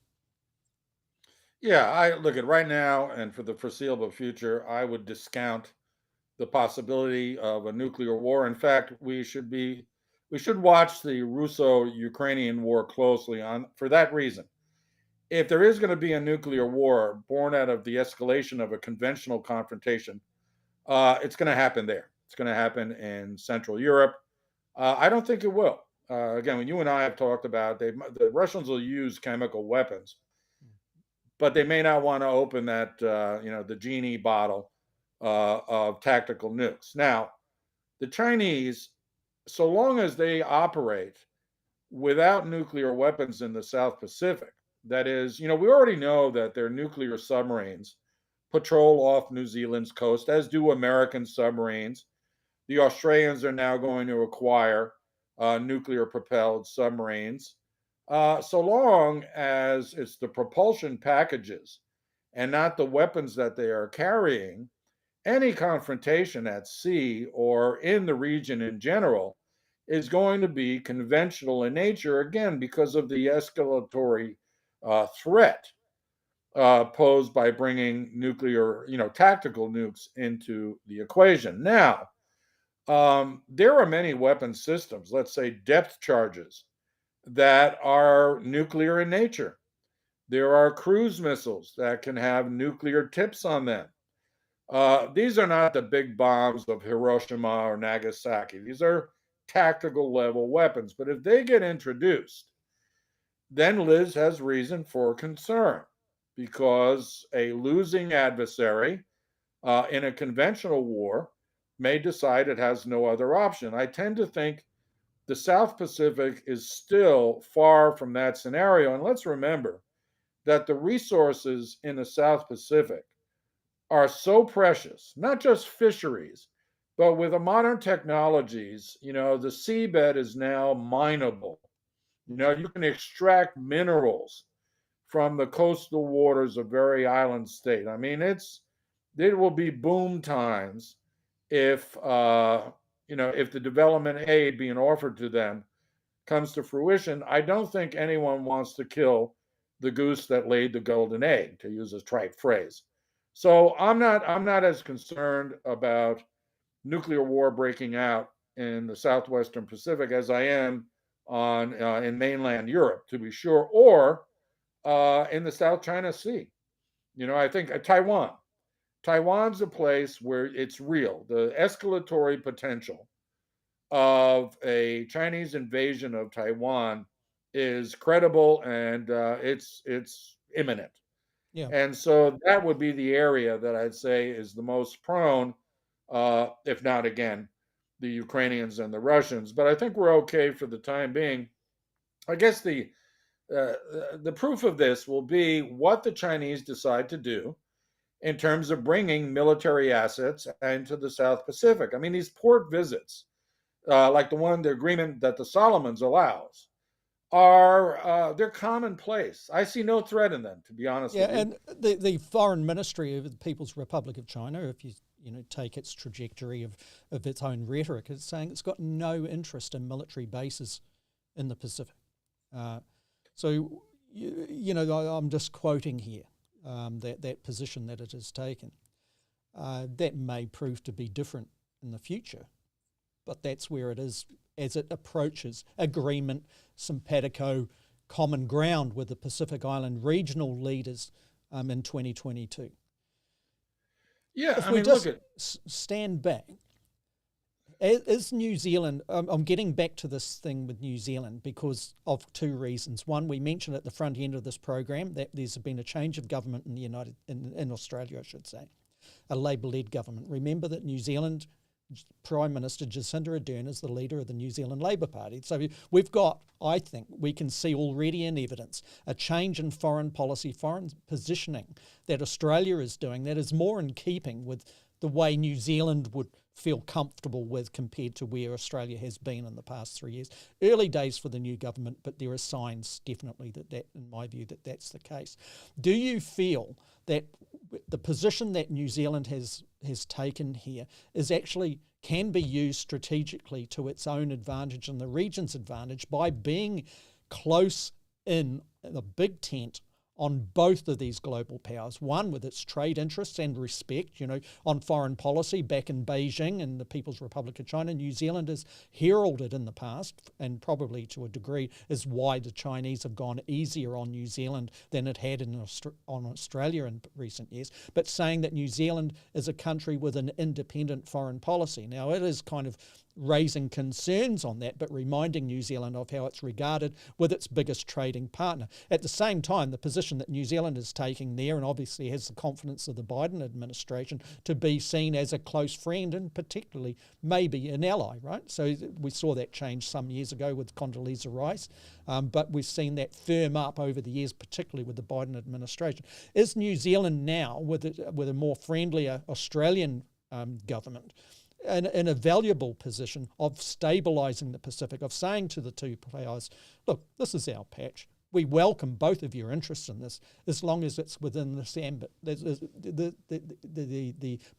Yeah, I look at right now and for the foreseeable future, I would discount the possibility of a nuclear war. In fact, we should watch the Russo-Ukrainian war closely for that reason. if there is going to be a nuclear war born out of the escalation of a conventional confrontation, it's going to happen there. It's going to happen in Central Europe. I don't think it will. Again, when you and I have talked about, the Russians will use chemical weapons, but they may not want to open that, the genie bottle of tactical nukes. Now, the Chinese, so long as they operate without nuclear weapons in the South Pacific, that is, we already know that their nuclear submarines patrol off New Zealand's coast, as do American submarines. The Australians are now going to acquire nuclear-propelled submarines. So long as it's the propulsion packages and not the weapons that they are carrying, any confrontation at sea or in the region in general is going to be conventional in nature, again, because of the escalatory threat posed by bringing nuclear, tactical nukes into the equation. Now, there are many weapon systems, let's say depth charges, that are nuclear in nature. There are cruise missiles that can have nuclear tips on them. These are not the big bombs of Hiroshima or Nagasaki. These are tactical level weapons. But if they get introduced, then Liz has reason for concern, because a losing adversary in a conventional war may decide it has no other option. I tend to think the South Pacific is still far from that scenario. And let's remember that the resources in the South Pacific are so precious, not just fisheries, but with the modern technologies, the seabed is now mineable. You can extract minerals from the coastal waters of very island state. I mean, it will be boom times if the development aid being offered to them comes to fruition. I don't think anyone wants to kill the goose that laid the golden egg, to use a trite phrase. So I'm not as concerned about nuclear war breaking out in the southwestern Pacific as I am in mainland Europe, to be sure, or in the South China Sea. I think Taiwan. Taiwan's a place where it's real. The escalatory potential of a Chinese invasion of Taiwan is credible, and it's imminent. Yeah. And so that would be the area that I'd say is the most prone, if not, again, the Ukrainians and the Russians. But I think we're okay for the time being. I guess the proof of this will be what the Chinese decide to do in terms of bringing military assets into the South Pacific. I mean, these port visits, like the agreement that the Solomons allows, they're commonplace. I see no threat in them, to be honest with you. And the foreign ministry of the People's Republic of China, if you take its trajectory of its own rhetoric, is saying it's got no interest in military bases in the Pacific. So I'm just quoting here that position that it has taken. That may prove to be different in the future, but that's where it is as it approaches agreement, simpatico, common ground with the Pacific Island regional leaders in 2022. Yeah, if we just stand back, is New Zealand, I'm getting back to this thing with New Zealand because of two reasons. One, we mentioned at the front end of this program that there's been a change of government in Australia, I should say, a Labour-led government. Remember that New Zealand Prime Minister Jacinda Ardern is the leader of the New Zealand Labour Party. So we've got, I think, we can see already in evidence a change in foreign policy, foreign positioning that Australia is doing that is more in keeping with the way New Zealand would feel comfortable with compared to where Australia has been in the past 3 years. Early days for the new government, but there are signs definitely that in my view, that's the case. Do you feel that the position that New Zealand has taken here is actually can be used strategically to its own advantage and the region's advantage by being close in the big tent on both of these global powers. One, with its trade interests and respect, on foreign policy back in Beijing and the People's Republic of China. New Zealand is heralded in the past, and probably to a degree is why the Chinese have gone easier on New Zealand than it had on Australia in recent years, but saying that New Zealand is a country with an independent foreign policy. Now, it is kind of raising concerns on that, but reminding New Zealand of how it's regarded with its biggest trading partner. At the same time, the position that New Zealand is taking there, and obviously has the confidence of the Biden administration, to be seen as a close friend and particularly maybe an ally, right? So we saw that change some years ago with Condoleezza Rice, but we've seen that firm up over the years, particularly with the Biden administration. Is New Zealand now, with a more friendlier Australian government, in a valuable position of stabilising the Pacific, of saying to the two powers, look, this is our patch. We welcome both of your interests in this, as long as it's within this ambit. The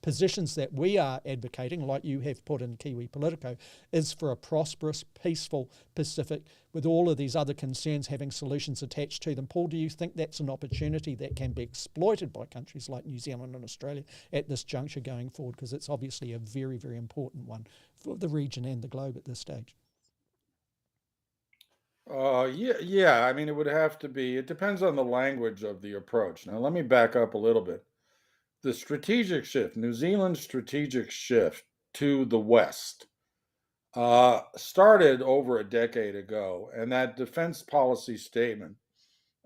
positions that we are advocating, like you have put in Kiwi Politico, is for a prosperous, peaceful Pacific with all of these other concerns having solutions attached to them. Paul, do you think that's an opportunity that can be exploited by countries like New Zealand and Australia at this juncture going forward? Because it's obviously a very, very important one for the region and the globe at this stage. Yeah. I mean, it would have to be, it depends on the language of the approach. Now, let me back up a little bit. The strategic shift, New Zealand's strategic shift to the West, started over a decade ago. And that defense policy statement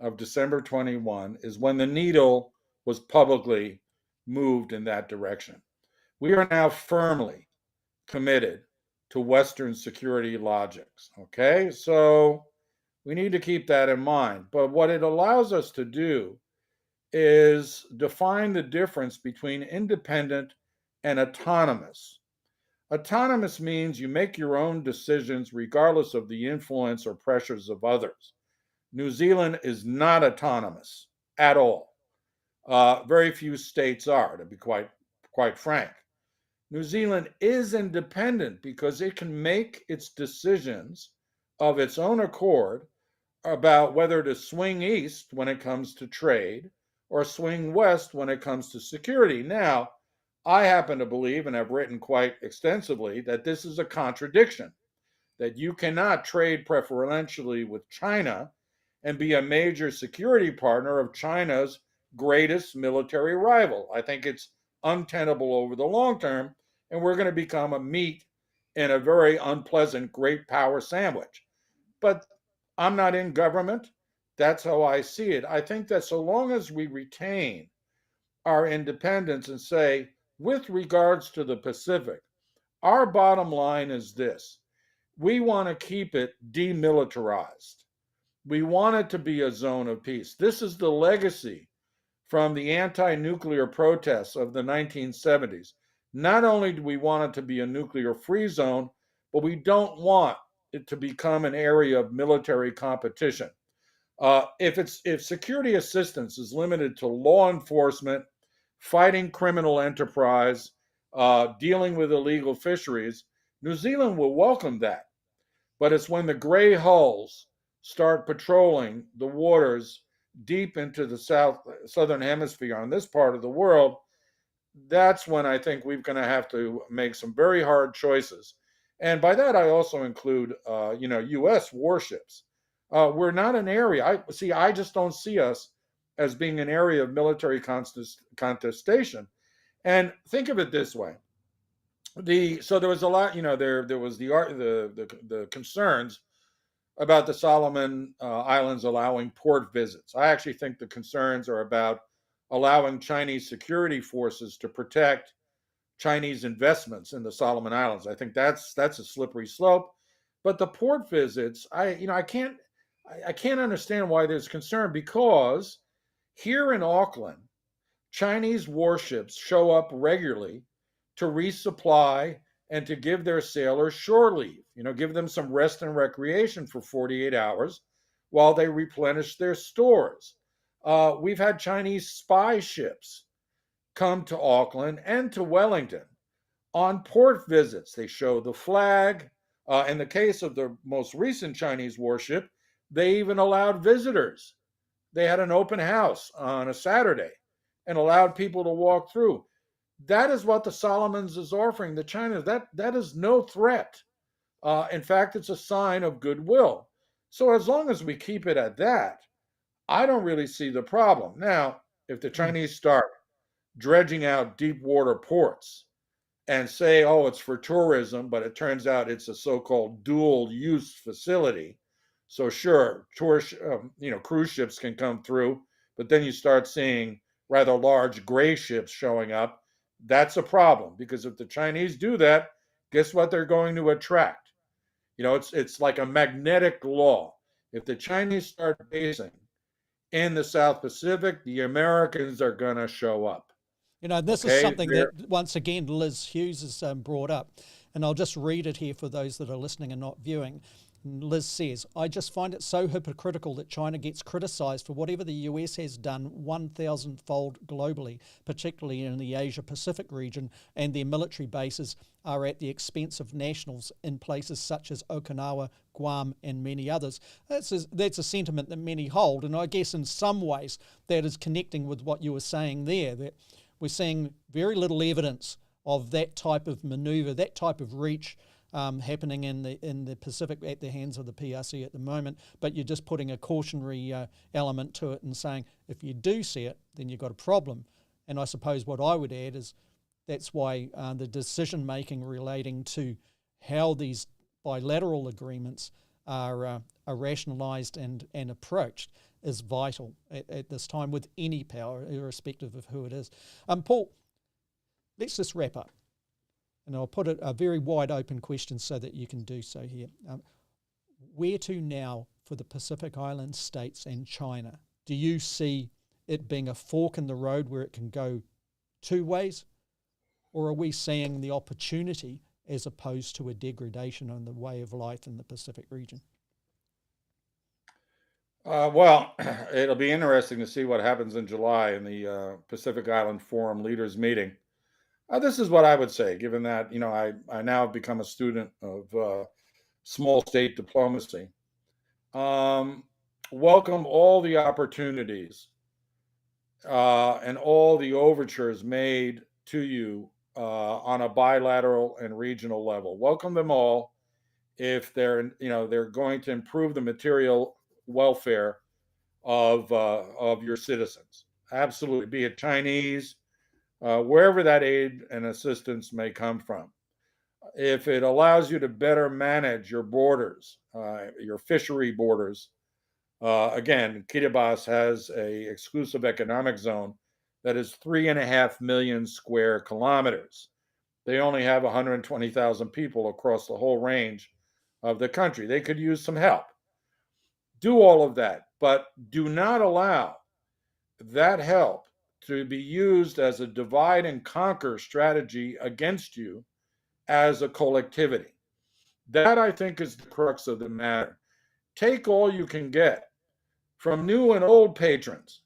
of December 21 is when the needle was publicly moved in that direction. We are now firmly committed to Western security logics. Okay, so we need to keep that in mind. But what it allows us to do is define the difference between independent and autonomous. Autonomous means you make your own decisions regardless of the influence or pressures of others. New Zealand is not autonomous at all. Very few states are, to be quite frank. New Zealand is independent because it can make its decisions of its own accord about whether to swing east when it comes to trade or swing west when it comes to security. Now, I happen to believe, and have written quite extensively, that this is a contradiction, that you cannot trade preferentially with China and be a major security partner of China's greatest military rival. I think it's untenable over the long term, and we're going to become a meat in a very unpleasant great power sandwich. But I'm not in government. That's how I see it. I think that so long as we retain our independence and say, with regards to the Pacific, our bottom line is this: we want to keep it demilitarized. We want it to be a zone of peace. This is the legacy from the anti-nuclear protests of the 1970s. Not only do we want it to be a nuclear-free zone, but we don't want it to become an area of military competition. If security assistance is limited to law enforcement, fighting criminal enterprise, dealing with illegal fisheries, New Zealand will welcome that. But it's when the gray hulls start patrolling the waters deep into the southern hemisphere on this part of the world, that's when I think we're going to have to make some very hard choices. And by that, I also include, U.S. warships. We're not an area. I just don't see us as being an area of military contestation. And think of it this way: so there was a lot. There was the concerns about the Solomon Islands allowing port visits. I actually think the concerns are about allowing Chinese security forces to protect Chinese investments in the Solomon Islands. I think that's a slippery slope. But the port visits, I can't understand why there's concern, because here in Auckland, Chinese warships show up regularly to resupply and to give their sailors shore leave, give them some rest and recreation for 48 hours while they replenish their stores. We've had Chinese spy ships come to Auckland and to Wellington on port visits. They show the flag. In the case of the most recent Chinese warship, they even allowed visitors they had an open house on a Saturday and allowed people to walk through. That is what the Solomons is offering the China. That is no threat. In fact, it's a sign of goodwill. So as long as we keep it at that, I don't really see the problem. Now, if the Chinese start dredging out deep water ports and say, oh, it's for tourism, but it turns out it's a so-called dual use facility. So sure, cruise ships can come through, but then you start seeing rather large gray ships showing up. That's a problem, because if the Chinese do that, guess what they're going to attract? It's like a magnetic law. If the Chinese start basing in the South Pacific, the Americans are going to show up. This is something that, once again, Liz Hughes has brought up, and I'll just read it here for those that are listening and not viewing. Liz says, I just find it so hypocritical that China gets criticised for whatever the US has done 1,000-fold globally, particularly in the Asia-Pacific region, and their military bases are at the expense of nationals in places such as Okinawa, Guam, and many others. That's a sentiment that many hold, and I guess in some ways that is connecting with what you were saying there, that we're seeing very little evidence of that type of manoeuvre, that type of reach happening in the Pacific at the hands of the PRC at the moment, but you're just putting a cautionary element to it and saying, if you do see it, then you've got a problem. And I suppose what I would add is that's why the decision-making relating to how these bilateral agreements are rationalised and approached is vital at this time with any power, irrespective of who it is. Paul, let's just wrap up. And I'll put a very wide open question so that you can do so here. Where to now for the Pacific Island states and China? Do you see it being a fork in the road where it can go two ways? Or are we seeing the opportunity as opposed to a degradation on the way of life in the Pacific region? Well, it'll be interesting to see what happens in July in the Pacific Island Forum Leaders Meeting. This is what I would say, given that, I now have become a student of small state diplomacy. Welcome all the opportunities and all the overtures made to you on a bilateral and regional level. Welcome them all if they're going to improve the material welfare of your citizens. Absolutely, be it Chinese, wherever that aid and assistance may come from. If it allows you to better manage your borders, your fishery borders, again, Kiribati has an exclusive economic zone that is 3.5 million square kilometers. They only have 120,000 people across the whole range of the country. They could use some help. Do all of that, but do not allow that help to be used as a divide and conquer strategy against you as a collectivity. That, I think, is the crux of the matter. Take all you can get from new and old patrons.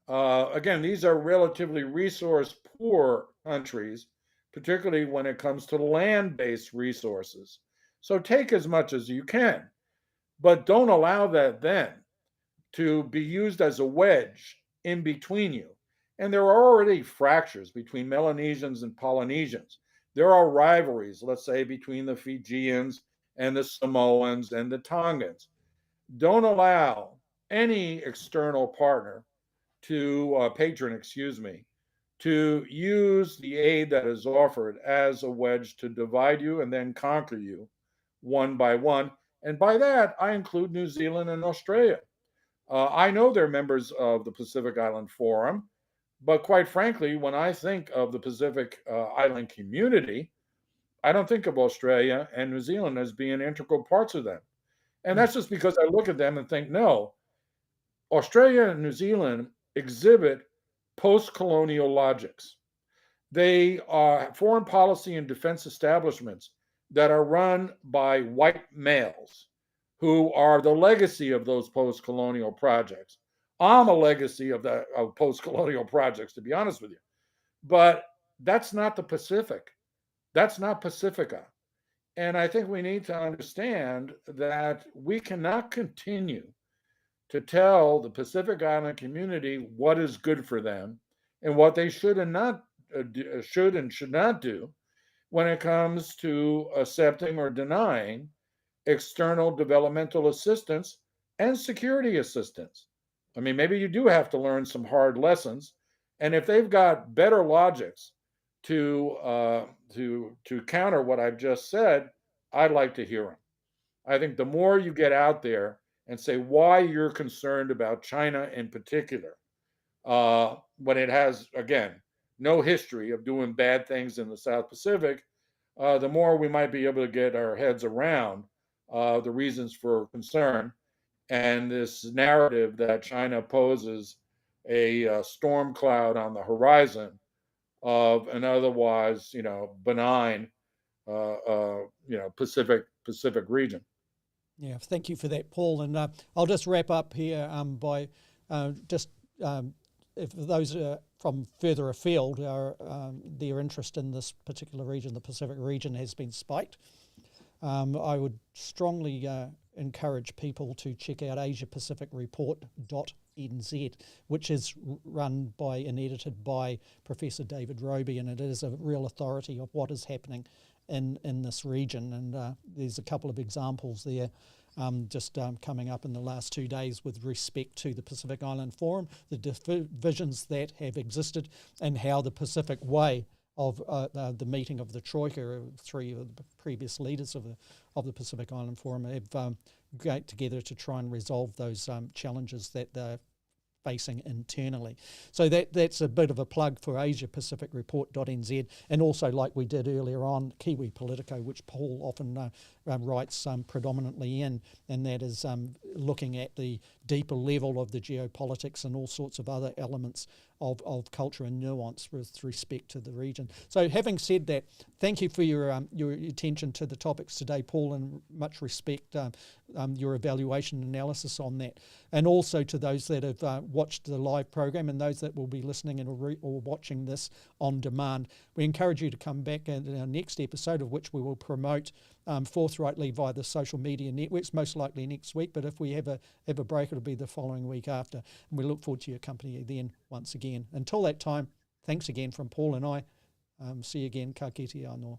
Again, these are relatively resource poor countries, particularly when it comes to land-based resources. So take as much as you can, but don't allow that then to be used as a wedge in between you. And there are already fractures between Melanesians and Polynesians. There are rivalries, let's say, between the Fijians and the Samoans and the Tongans. Don't allow any external partner patron, to use the aid that is offered as a wedge to divide you and then conquer you one by one. And by that, I include New Zealand and Australia. I know they're members of the Pacific Island Forum, but quite frankly, when I think of the Pacific Island community, I don't think of Australia and New Zealand as being integral parts of them. And that's just because I look at them and think, no, Australia and New Zealand exhibit post-colonial logics. They are foreign policy and defense establishments that are run by white males who are the legacy of those post-colonial projects. I'm a legacy of post-colonial projects, to be honest with you. But that's not the Pacific. That's not Pacifica. And I think we need to understand that we cannot continue to tell the Pacific Island community what is good for them and what they should and should not do when it comes to accepting or denying external developmental assistance and security assistance. I mean, maybe you do have to learn some hard lessons, and if they've got better logics to counter what I've just said, I'd like to hear them. I think the more you get out there and say why you're concerned about China in particular, when it has, again, no history of doing bad things in the South Pacific, the more we might be able to get our heads around the reasons for concern and this narrative that China poses a storm cloud on the horizon of an otherwise, benign, Pacific region. Yeah, thank you for that, Paul. And I'll just wrap up here by if those from further afield are their interest in this particular region, the Pacific region, has been spiked. I would strongly encourage people to check out EveningReport.nz, which is run by and edited by Professor David Roby, and it is a real authority of what is happening in this region. And there's a couple of examples there coming up in the last 2 days with respect to the Pacific Island Forum, the divisions that have existed, and how the Pacific Way of the meeting of the Troika, three of the previous leaders of the Pacific Island Forum, have got together to try and resolve those challenges that they're facing internally. So that's a bit of a plug for AsiaPacificReport.nz, and also, like we did earlier on, Kiwi Politico, which Paul often writes predominantly in, and that is looking at the deeper level of the geopolitics and all sorts of other elements of culture and nuance with respect to the region. So having said that, thank you for your attention to the topics today, Paul, and much respect your evaluation and analysis on that. And also to those that have watched the live program and those that will be listening or watching this on demand, we encourage you to come back in our next episode, of which we will promote forthrightly via the social media networks, most likely next week, but if we have a break, it'll be the following week after. And we look forward to your company then once again. Until that time, thanks again from Paul and I. See you again. Ka kite anō.